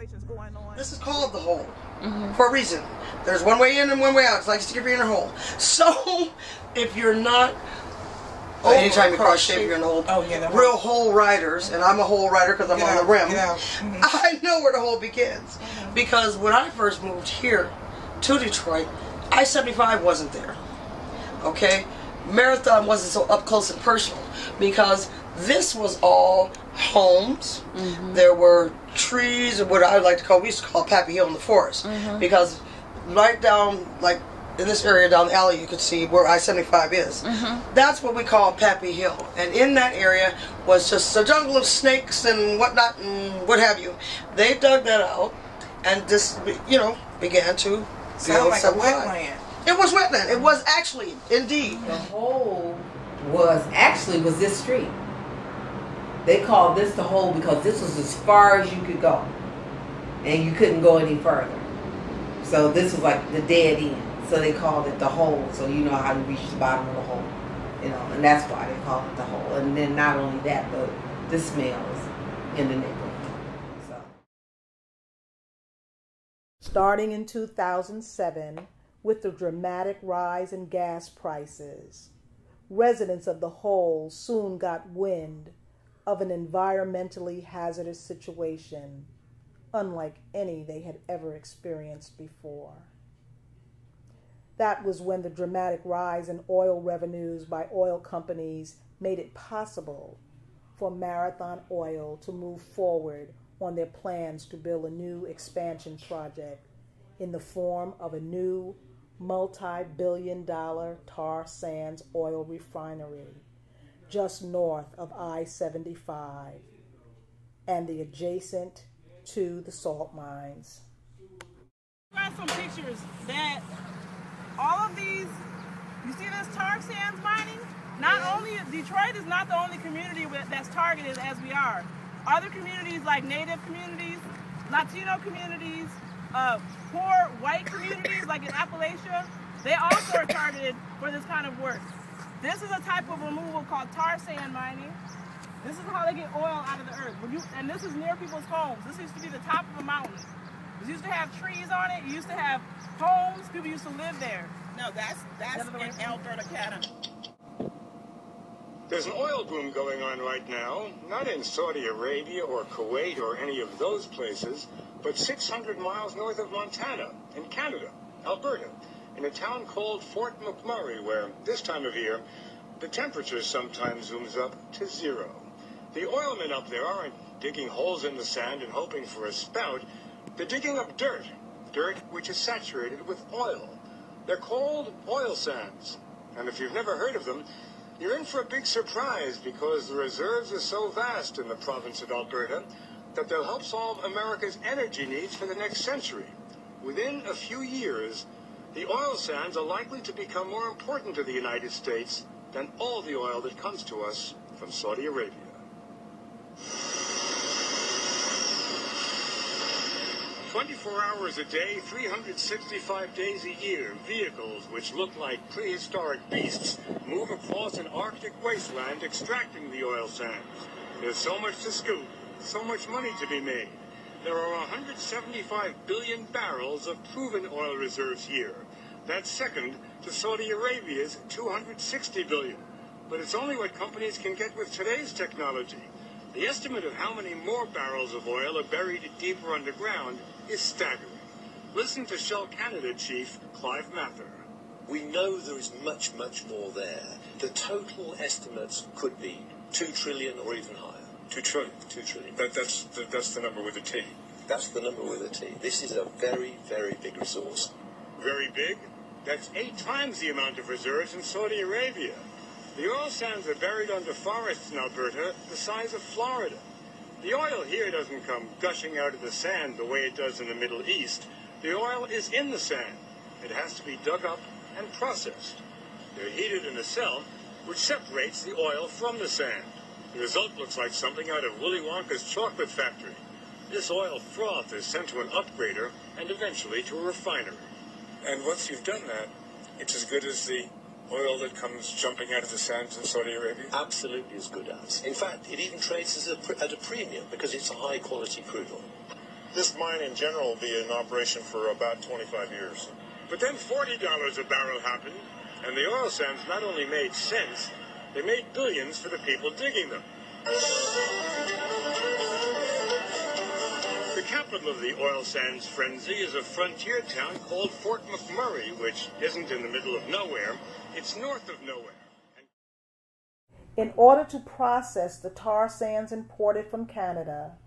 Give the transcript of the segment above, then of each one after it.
situations going on. This is called the hole for a reason. There's one way in and one way out. It's like skipping in a hole. So if you're not, anytime you cross shape, you're in a hole. Oh yeah, real hole riders, and I'm a hole rider because I'm on the rim. I know where the hole begins because when I first moved here to Detroit, I-75 wasn't there. Okay, Marathon wasn't so up close and personal because this was all homes. There were trees, or what I like to call, we used to call Pappy Hill in the forest, because right down, like in this area down the alley, you could see where I-75 is. That's what we call Pappy Hill, and in that area was just a jungle of snakes and whatnot and what have you. They dug that out and just, you know, began to sound like a wetland. It was wetland. It was actually, indeed. The hole was this street. They called this the hole because this was as far as you could go, and you couldn't go any further. So this was like the dead end. So they called it the hole. So you know how to reach the bottom of the hole, you know, and that's why they call it the hole. And then not only that, but the smells in the neighborhood. So. Starting in 2007, with the dramatic rise in gas prices, residents of the hole soon got wind of an environmentally hazardous situation unlike any they had ever experienced before. That was when the dramatic rise in oil revenues by oil companies made it possible for Marathon Oil to move forward on their plans to build a new expansion project in the form of a new multi-billion-dollar tar sands oil refinery just north of I-75 and the adjacent to the salt mines. I got some pictures that all of these, you see this tar sands mining? Not only, Detroit is not the only community that's targeted as we are. Other communities like Native communities, Latino communities, poor white communities like in Appalachia, they also are targeted for this kind of work. This is a type of removal called tar sand mining. This is how they get oil out of the earth. And this is near people's homes. This used to be the top of a mountain. It used to have trees on it. It used to have homes. People used to live there. No, that's in Alberta, Canada. There's an oil boom going on right now, not in Saudi Arabia or Kuwait or any of those places, but 600 miles north of Montana, in Canada, Alberta, in a town called Fort McMurray, where this time of year, the temperature sometimes zooms up to 0. The oilmen up there aren't digging holes in the sand and hoping for a spout. They're digging up dirt which is saturated with oil. They're called oil sands, and if you've never heard of them, you're in for a big surprise because the reserves are so vast in the province of Alberta that they'll help solve America's energy needs for the next century. Within a few years, the oil sands are likely to become more important to the United States than all the oil that comes to us from Saudi Arabia. 24 hours a day, 365 days a year, vehicles which look like prehistoric beasts move across an Arctic wasteland extracting the oil sands. There's so much to scoop, so much money to be made. There are 175 billion barrels of proven oil reserves here. That's second to Saudi Arabia's 260 billion. But it's only what companies can get with today's technology. The estimate of how many more barrels of oil are buried deeper underground is staggering. Listen to Shell Canada Chief Clive Mather. We know there is much, much more there. The total estimates could be 2 trillion or even higher. 2 trillion. 2 trillion. That's the number with a T. That's the number with a T. This is a very, very big resource. Very big? That's 8 times the amount of reserves in Saudi Arabia. The oil sands are buried under forests in Alberta the size of Florida. The oil here doesn't come gushing out of the sand the way it does in the Middle East. The oil is in the sand. It has to be dug up and processed. They're heated in a cell which separates the oil from the sand. The result looks like something out of Willy Wonka's chocolate factory. This oil froth is sent to an upgrader and eventually to a refinery. And once you've done that, it's as good as the oil that comes jumping out of the sands in Saudi Arabia? Absolutely as good as. In fact, it even trades at a premium because it's a high-quality crude oil. This mine in general will be in operation for about 25 years. But then $40 a barrel happened, and the oil sands not only made sense, they made billions for the people digging them. The capital of the oil sands frenzy is a frontier town called Fort McMurray, which isn't in the middle of nowhere. It's north of nowhere. In order to process the tar sands imported from Canada,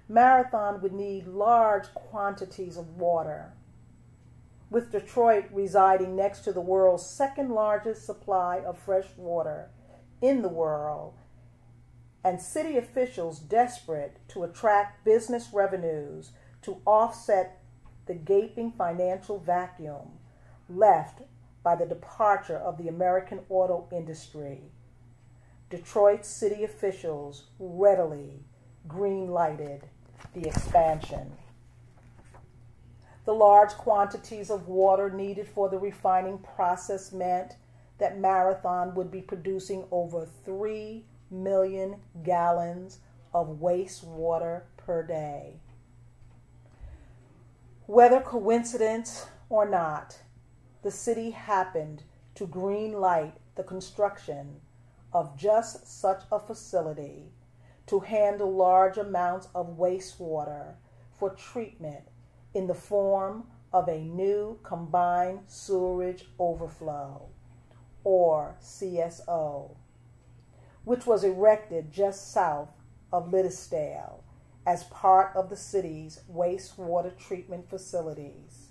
Marathon would need large quantities of water. With Detroit residing next to the world's second largest supply of fresh water in the world, and city officials desperate to attract business revenues to offset the gaping financial vacuum left by the departure of the American auto industry, Detroit's city officials readily green-lighted the expansion. The large quantities of water needed for the refining process meant that Marathon would be producing over 3 million gallons of wastewater per day. Whether coincidence or not, the city happened to green light the construction of just such a facility to handle large amounts of wastewater for treatment in the form of a new combined sewerage overflow, or CSO, which was erected just south of Liddesdale as part of the city's wastewater treatment facilities.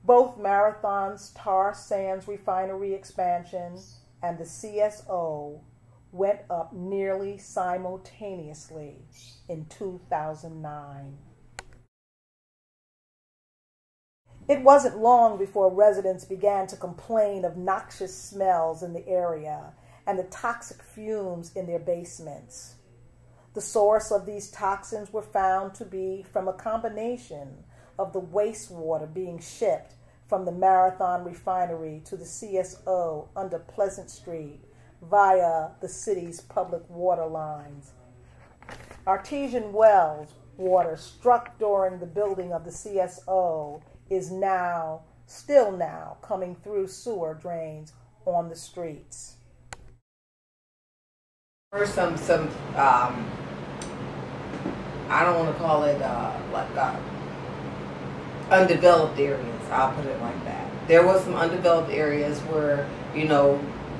Both Marathon's tar sands refinery expansion and the CSO went up nearly simultaneously in 2009. It wasn't long before residents began to complain of noxious smells in the area and the toxic fumes in their basements. The source of these toxins were found to be from a combination of the wastewater being shipped from the Marathon refinery to the CSO under Pleasant Street via the city's public water lines. Artesian wells water struck during the building of the CSO is still now coming through sewer drains on the streets. There's some I don't want to call it undeveloped areas. I'll put it like that. There was some undeveloped areas where,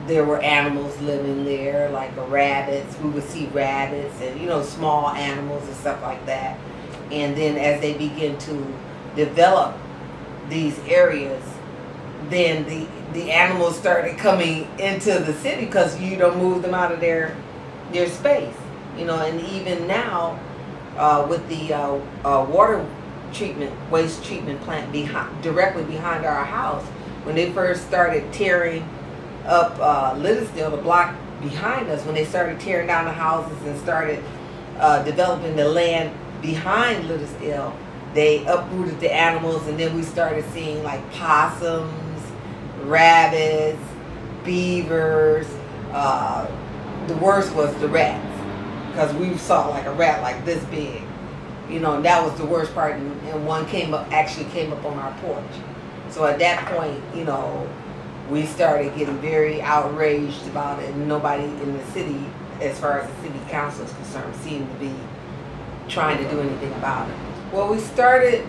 there were animals living there, like rabbits. We would see rabbits and, small animals and stuff like that. And then as they begin to develop these areas, then the animals started coming into the city because you don't move them out of their space. And even now with the water treatment, waste treatment plant directly behind our house, when they first started tearing up Liddesdale, the block behind us, when they started tearing down the houses and started developing the land behind Liddesdale, they uprooted the animals, and then we started seeing like possums, rabbits, beavers. The worst was the rats, because we saw like a rat like this big. And that was the worst part, and one actually came up on our porch. So at that point, we started getting very outraged about it, and nobody in the city, as far as the city council is concerned, seemed to be trying to do anything about it. Well, we started